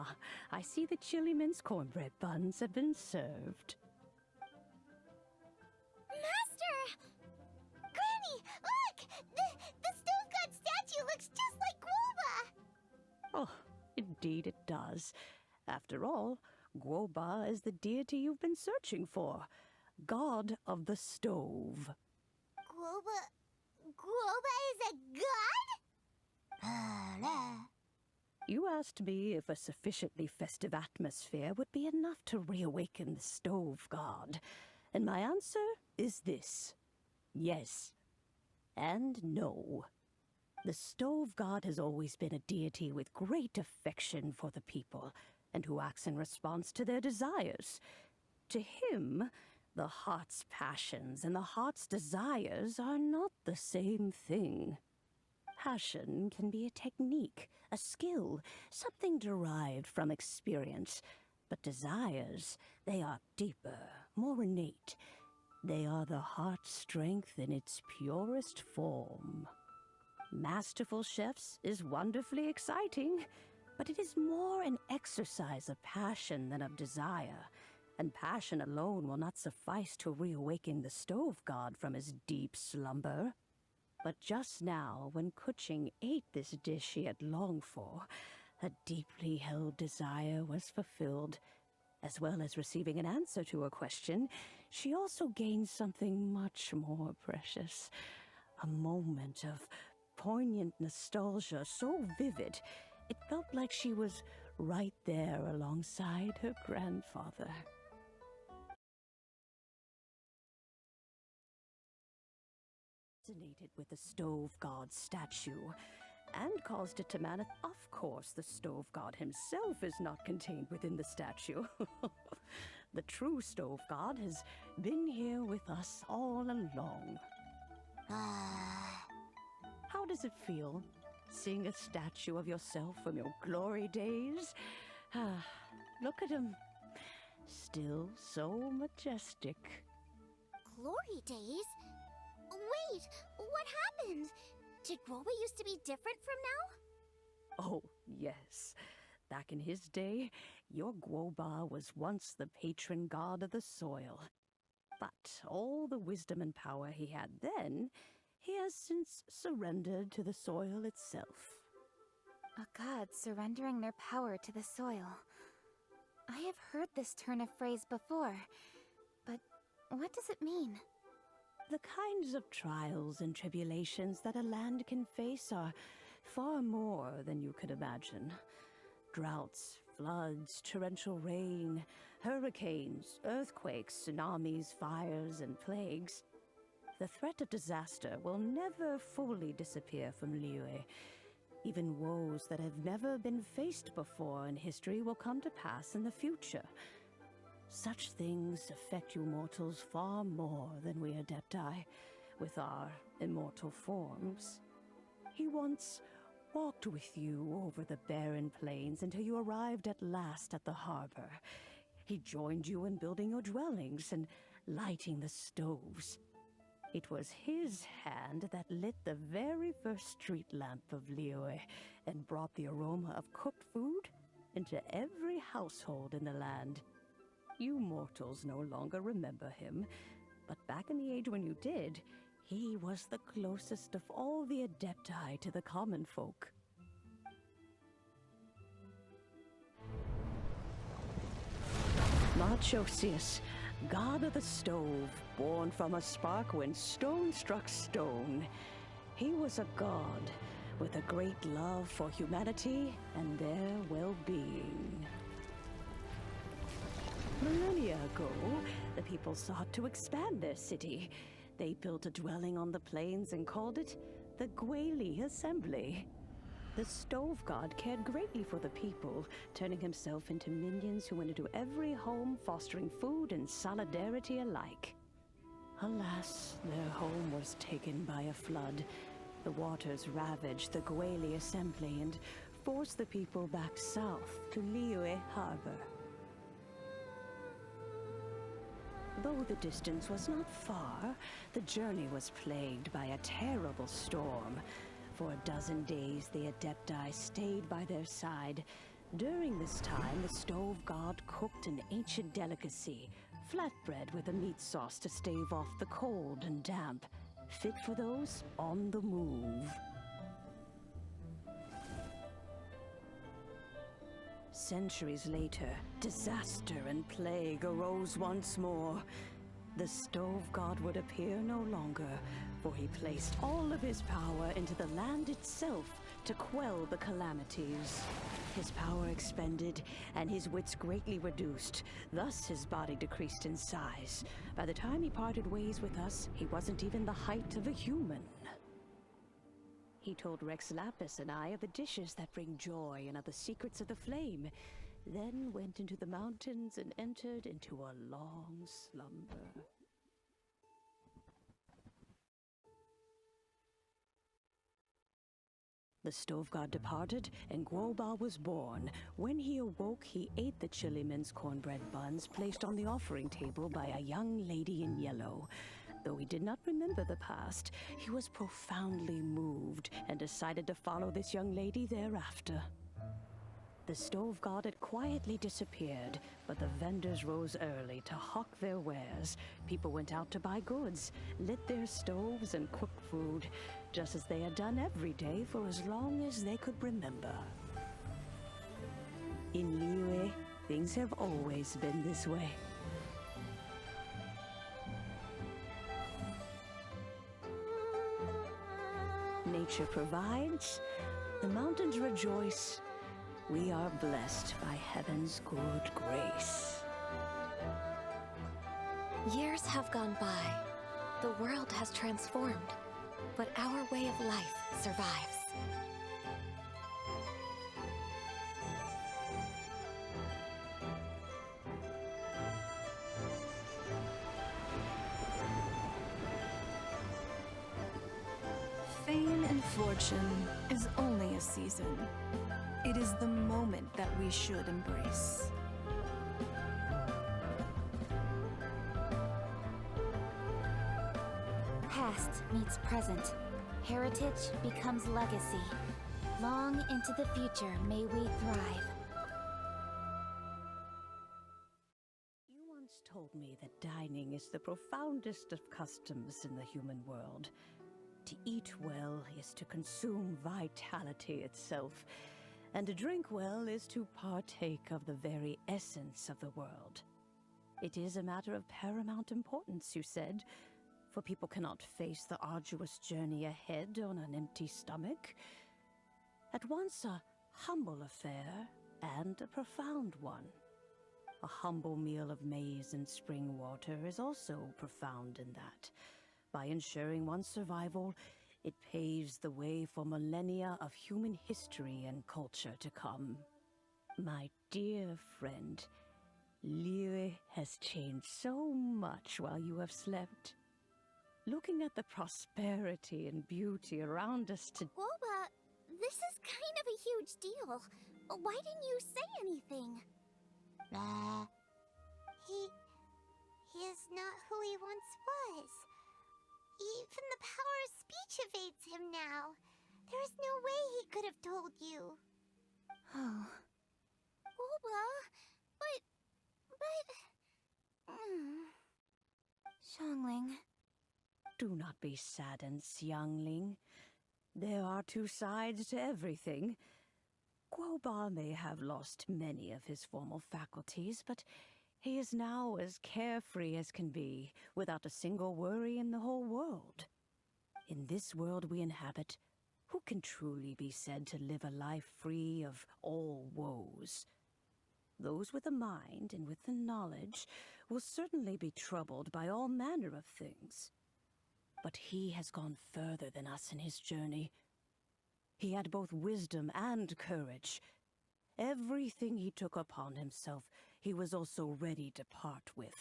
Ah, I see the chili mince cornbread buns have been served. Master! Granny, look! The stove god statue looks just like Guoba! Oh, indeed it does. After all, Guoba is the deity you've been searching for. God of the stove. Guoba is a god? You asked me if a sufficiently festive atmosphere would be enough to reawaken the stove god. And my answer is this. Yes. And no. The stove god has always been a deity with great affection for the people, and who acts in response to their desires. To him, the heart's passions and the heart's desires are not the same thing. Passion can be a technique, a skill, something derived from experience. But desires, they are deeper, more innate. They are the heart's strength in its purest form. Masterful chefs is wonderfully exciting, but it is more an exercise of passion than of desire. And passion alone will not suffice to reawaken the stove god from his deep slumber. But just now, when Kuching ate this dish he had longed for, a deeply held desire was fulfilled. As well as receiving an answer to her question, she also gained something much more precious. A moment of poignant nostalgia so vivid, it felt like she was right there alongside her grandfather. Resonated with the stove god's statue, and caused it to Of course, the stove god himself is not contained within the statue. The true stove god has been here with us all along. How does it feel, seeing a statue of yourself from your glory days? Look at him. Still so majestic. Glory days? Wait, what happened? Did Guoba used to be different from now? Oh, yes. Back in his day, your Guoba was once the patron god of the soil. But all the wisdom and power he had then, he has since surrendered to the soil itself. A god surrendering their power to the soil. I have heard this turn of phrase before, but what does it mean? The kinds of trials and tribulations that a land can face are far more than you could imagine. Droughts, floods, torrential rain, hurricanes, earthquakes, tsunamis, fires, and plagues. The threat of disaster will never fully disappear from Liyue. Even woes that have never been faced before in history will come to pass in the future. Such things affect you mortals far more than we Adepti, with our immortal forms. He once walked with you over the barren plains until you arrived at last at the harbor. He joined you in building your dwellings and lighting the stoves. It was his hand that lit the very first street lamp of Liyue and brought the aroma of cooked food into every household in the land. You mortals no longer remember him, but back in the age when you did, he was the closest of all the Adepti to the common folk. Marchosius, god of the stove, born from a spark when stone struck stone. He was a god with a great love for humanity and their well-being. Millennia ago, the people sought to expand their city. They built a dwelling on the plains and called it the Guili Assembly. The stove god cared greatly for the people, turning himself into minions who went into every home, fostering food and solidarity alike. Alas, their home was taken by a flood. The waters ravaged the Guili Assembly and forced the people back south to Liyue Harbor. Though the distance was not far, the journey was plagued by a terrible storm. For a dozen days, the Adepti stayed by their side, During this time, the stove god cooked an ancient delicacy, flatbread with a meat sauce to stave off the cold and damp, fit for those on the move. Centuries later, disaster and plague arose once more. The stove god would appear no longer, for he placed all of his power into the land itself to quell the calamities. His power expended, and his wits greatly reduced. Thus his body decreased in size. By the time he parted ways with us, he wasn't even the height of a human. He told Rex Lapis and I of the dishes that bring joy and of the secrets of the flame, then went into the mountains and entered into a long slumber. The stove god departed, and Guoba was born. When he awoke, he ate the Chiliman's cornbread buns placed on the offering table by a young lady in yellow. Though he did not remember the past, he was profoundly moved and decided to follow this young lady thereafter. The stove god had quietly disappeared, but the vendors rose early to hawk their wares. People went out to buy goods, lit their stoves, and cooked food, just as they had done every day for as long as they could remember. In Liyue, things have always been this way. Nature provides, the mountains rejoice. We are blessed by heaven's good grace. Years have gone by. The world has transformed, but our way of life survives. Fame and fortune is only a season. It is the moment that we should embrace. Past meets present. Heritage becomes legacy. Long into the future may we thrive. You once told me that dining is the profoundest of customs in the human world. To eat well is to consume vitality itself, and to drink well is to partake of the very essence of the world. It is a matter of paramount importance, you said, for people cannot face the arduous journey ahead on an empty stomach. At once a humble affair and a profound one. A humble meal of maize and spring water is also profound in that. By ensuring one's survival, it paves the way for millennia of human history and culture to come. My dear friend, Liyue has changed so much while you have slept. Looking at the prosperity and beauty around us today. Woba, this is kind of a huge deal. Why didn't you say anything? He is not who he once was. Even the power of speech evades him now. There is no way he could have told you. Oh. Woba, but... Xiangling. Do not be saddened, Xiangling. There are two sides to everything. Guoba may have lost many of his formal faculties, but he is now as carefree as can be, without a single worry in the whole world. In this world we inhabit, who can truly be said to live a life free of all woes? Those with the mind and with the knowledge will certainly be troubled by all manner of things. But he has gone further than us in his journey. He had both wisdom and courage. Everything he took upon himself, he was also ready to part with.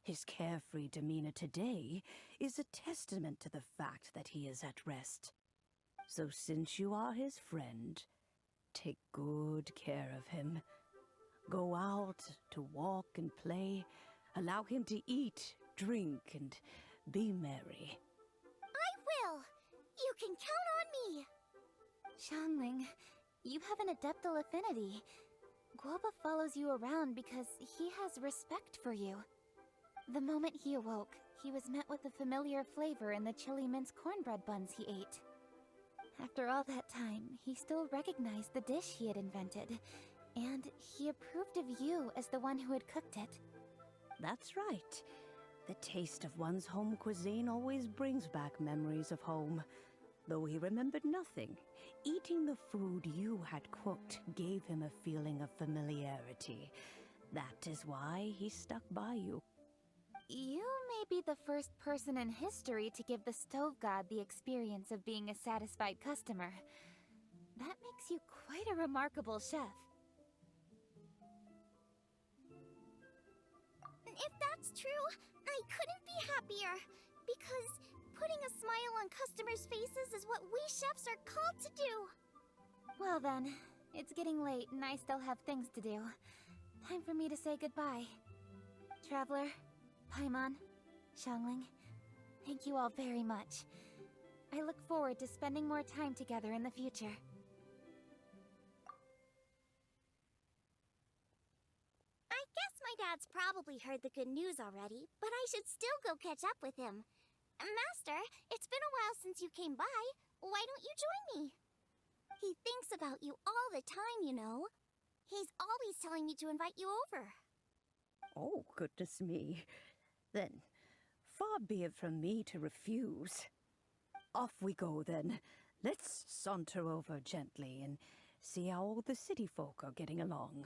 His carefree demeanor today is a testament to the fact that he is at rest. So since you are his friend, take good care of him. Go out to walk and play. Allow him to eat, drink, and be merry. I will! You can count on me! Xiangling, You have an adeptal affinity. Guoba follows you around because he has respect for you. The moment he awoke, he was met with a familiar flavor in the chili mince cornbread buns he ate. After all that time, he still recognized the dish he had invented, and he approved of you as the one who had cooked it. That's right. The taste of one's home cuisine always brings back memories of home. Though he remembered nothing, eating the food you had cooked gave him a feeling of familiarity. That is why he stuck by you. You may be the first person in history to give the stove god the experience of being a satisfied customer. That makes you quite a remarkable chef. If that's true, I couldn't be happier. Because putting a smile on customers' faces is what we chefs are called to do. Well then, it's getting late and I still have things to do. Time for me to say goodbye. Traveler, Paimon, Xiangling, thank you all very much. I look forward to spending more time together in the future. I guess my dad's probably heard the good news already, but I should still go catch up with him. Master, it's been a while since you came by. Why don't you join me? He thinks about you all the time, you know. He's always telling me to invite you over. Oh, goodness me. Then, far be it from me to refuse. Off we go, then. Let's saunter over gently and see how all the city folk are getting along.